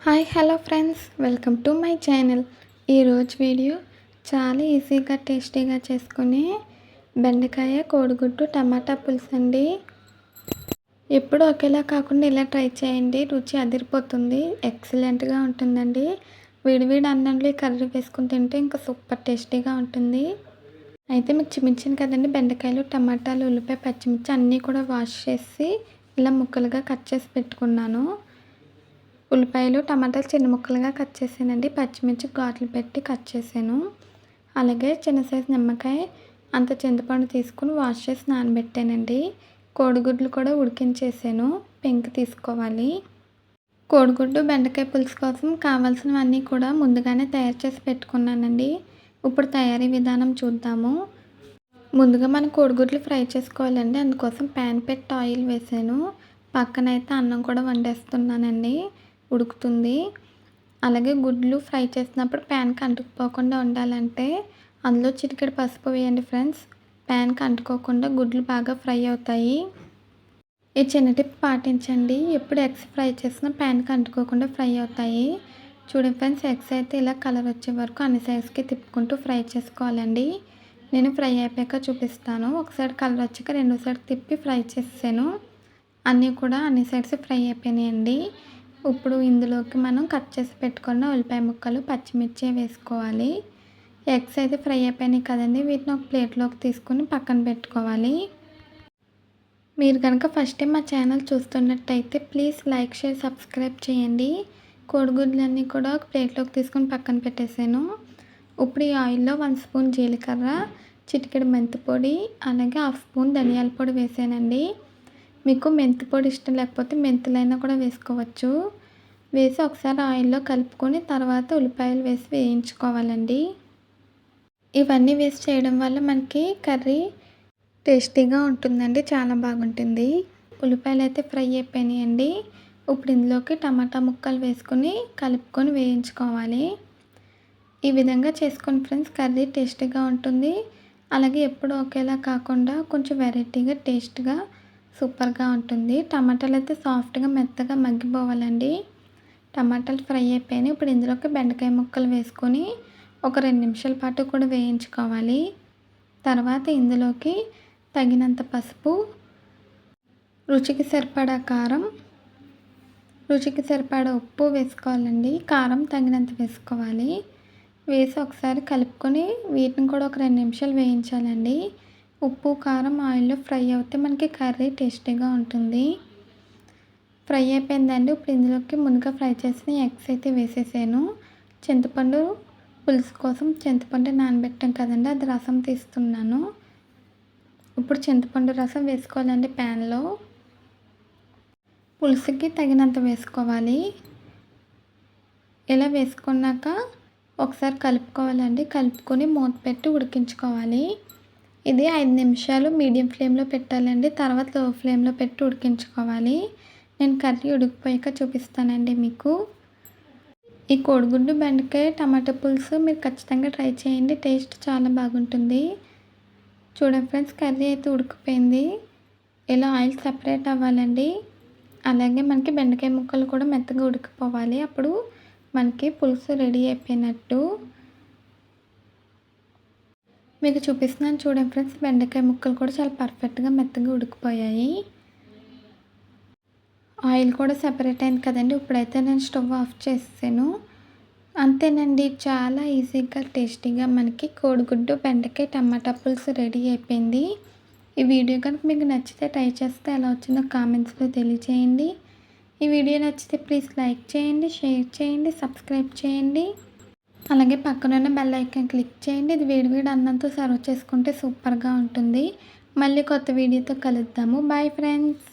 Hi hello friends, welcome to my channel. ఈరోజు video చాలా ఈజీగా టేస్టీగా చేసుకునే బెండకాయ కోడిగుడ్డు టమాటా పులుసు అండి. ఎప్పుడు ఒకేలా కాకుండా ఇలా ట్రై చేయండి, రుచి అదిరిపోతుంది, ఎక్సలెంట్గా ఉంటుందండి. విడివిడి అన్నంలో కర్రీ వేసుకుని తింటే ఇంకా సూపర్ టేస్టీగా ఉంటుంది. అయితే మీకు చూపించాను కదండి, బెండకాయలు టమాటాలు ఉల్లిపాయ పచ్చిమిర్చి అన్నీ కూడా వాష్ చేసి ఇలా ముక్కలుగా కట్ చేసి పెట్టుకున్నాను. ఉల్లిపాయలు టమాటాలు చిన్న ముక్కలుగా కట్ చేసానండి. పచ్చిమిర్చి ఘాట్లు పెట్టి కట్ చేశాను. అలాగే చిన్న సైజు నిమ్మకాయ అంత చింతపండు తీసుకుని వాష్ చేసి నానబెట్టానండి. కోడిగుడ్లు కూడా ఉడికించేసాను. పెంకు తీసుకోవాలి. కోడిగుడ్డు బెండకాయ పులుసు కోసం కావాల్సినవన్నీ కూడా ముందుగానే తయారు చేసి పెట్టుకున్నానండి. ఇప్పుడు తయారీ విధానం చూద్దాము. ముందుగా మనం కోడిగుడ్లు ఫ్రై చేసుకోవాలండి. అందుకోసం ప్యాన్ పెట్టి ఆయిల్ వేసాను. పక్కనైతే అన్నం కూడా వండేస్తున్నానండి, ఉడుకుతుంది. అలాగే గుడ్లు ఫ్రై చేసినప్పుడు ప్యాన్కి అంటుకుపోకుండా ఉండాలంటే అందులో చిటికెడు పసుపు వేయండి ఫ్రెండ్స్. ప్యాన్కి అంటుకోకుండా గుడ్లు బాగా ఫ్రై అవుతాయి. ఈ చిన్న టిప్ పాటించండి. ఎప్పుడు ఎగ్స్ ఫ్రై చేసినా ప్యాన్కి అంటుకోకుండా ఫ్రై అవుతాయి. చూడండి ఫ్రెండ్స్, ఎగ్స్ అయితే ఇలా కలర్ వచ్చే వరకు అన్ని సైడ్స్కి తిప్పుకుంటూ ఫ్రై చేసుకోవాలండి. నేను ఫ్రై అయిపోయాక చూపిస్తాను. ఒకసారి కలర్ వచ్చాక రెండో సైడ్ తిప్పి ఫ్రై చేసాను. అన్నీ కూడా అన్ని సైడ్స్ ఫ్రై అయిపోయినాయండి. ఇప్పుడు ఇందులోకి మనం కట్ చేసి పెట్టుకున్న ఉల్లిపాయ ముక్కలు పచ్చిమిర్చి వేసుకోవాలి. ఎగ్స్ అయితే ఫ్రై అయిపోయినాయి కదండి, వీటిని ఒక ప్లేట్లోకి తీసుకుని పక్కన పెట్టుకోవాలి. మీరు కనుక ఫస్ట్ టైం మా ఛానల్ చూస్తున్నట్టయితే ప్లీజ్ లైక్ షేర్ సబ్స్క్రైబ్ చేయండి. కోడిగుడ్లన్నీ కూడా ఒక ప్లేట్లోకి తీసుకుని పక్కన పెట్టేశాను. ఇప్పుడు ఈ ఆయిల్లో 1 స్పూన్ జీలకర్ర, చిటికెడు మెంతి పొడి, అలాగే 1/2 స్పూన్ ధనియాల పొడి వేసానండి. మీకు మెంతి పొడి ఇష్టం లేకపోతే మెంతులైనా కూడా వేసుకోవచ్చు. వేసి ఒకసారి ఆయిల్లో కలుపుకొని తర్వాత ఉల్లిపాయలు వేసి వేయించుకోవాలండి. ఇవన్నీ వేసి చేయడం వల్ల మనకి కర్రీ టేస్టీగా ఉంటుందండి, చాలా బాగుంటుంది. ఉల్లిపాయలు అయితే ఫ్రై అయిపోయినాయండి. ఇప్పుడు ఇందులోకి టమాటా ముక్కలు వేసుకొని కలుపుకొని వేయించుకోవాలి. ఈ విధంగా చేసుకొని ఫ్రెండ్స్ కర్రీ టేస్టీగా ఉంటుంది. అలాగే ఎప్పుడు ఒకేలా కాకుండా కొంచెం వెరైటీగా టేస్ట్గా సూపర్గా ఉంటుంది. టమాటాలు అయితే సాఫ్ట్గా మెత్తగా మగ్గిపోవాలండి. టమాటాలు ఫ్రై అయిపోయినాయి. ఇప్పుడు ఇందులోకి బెండకాయ ముక్కలు వేసుకొని ఒక 2 నిమిషాల పాటు కూడా వేయించుకోవాలి. తర్వాత ఇందులోకి తగినంత పసుపు, రుచికి సరిపడా కారం, రుచికి సరిపడా ఉప్పు వేసుకోవాలండి. కారం తగినంత వేసుకోవాలి. వేసి ఒకసారి కలుపుకొని వీటిని కూడా ఒక 2 నిమిషాలు వేయించాలండి. ఉప్పు కారం ఆయిల్లో ఫ్రై అవుతే మనకి కర్రీ టేస్టీగా ఉంటుంది. ఫ్రై అయిపోయిందండి. ఇప్పుడు ఇందులోకి ముందుగా ఫ్రై చేసిన ఎగ్స్ అయితే వేసేసాను. చింతపండు పులుసు కోసం చింతపండు నానబెట్టాం కదండి, అది రసం తీస్తున్నాను. ఇప్పుడు చింతపండు రసం వేసుకోవాలండి. ప్యాన్లో పులుసుకి తగినంత వేసుకోవాలి. ఇలా వేసుకున్నాక ఒకసారి కలుపుకోవాలండి. కలుపుకొని మూత పెట్టి ఉడికించుకోవాలి. ఇది 5 నిమిషాలు మీడియం ఫ్లేమ్లో పెట్టాలండి. తర్వాత లో ఫ్లేమ్లో పెట్టి ఉడికించుకోవాలి. నేను కర్రీ ఉడికిపోయాక చూపిస్తానండి మీకు. ఈ కోడిగుడ్డు బెండకాయ టమాటా పులుసు మీరు ఖచ్చితంగా ట్రై చేయండి, టేస్ట్ చాలా బాగుంటుంది. చూడండి ఫ్రెండ్స్, కర్రీ అయితే ఉడికిపోయింది. ఇలా ఆయిల్ సపరేట్ అవ్వాలండి. అలాగే మనకి బెండకాయ ముక్కలు కూడా మెత్తగా ఉడికిపోవాలి. అప్పుడు మనకి పులుసు రెడీ అయిపోయినట్టు. మీకు చూపిస్తున్నాను చూడండి ఫ్రెండ్స్, బెండకాయ ముక్కలు కూడా చాలా పర్ఫెక్ట్గా మెత్తగా ఉడికిపోయాయి. ఆయిల్ కూడా సెపరేట్ అయింది కదండి. ఇప్పుడైతే నేను స్టవ్ ఆఫ్ చేసాను. అంతేనండి, చాలా ఈజీగా టేస్టీగా మనకి కోడిగుడ్డు బెండకాయ టమాటా పులుసు రెడీ అయిపోయింది. ఈ వీడియో కనుక మీకు నచ్చితే ట్రై చేస్తే ఎలా వచ్చిందో కామెంట్స్లో తెలియచేయండి. ఈ వీడియో నచ్చితే ప్లీజ్ లైక్ చేయండి, షేర్ చేయండి, సబ్స్క్రైబ్ చేయండి. అలాగే పక్కనున్న బెల్ ఐకాన్ క్లిక్ చేయండి. ఇది వేడివేడి అన్నంతో సర్వ్ చేసుకుంటే సూపర్గా ఉంటుంది. మళ్ళీ కొత్త వీడియోతో కలుద్దాము. Bye friends.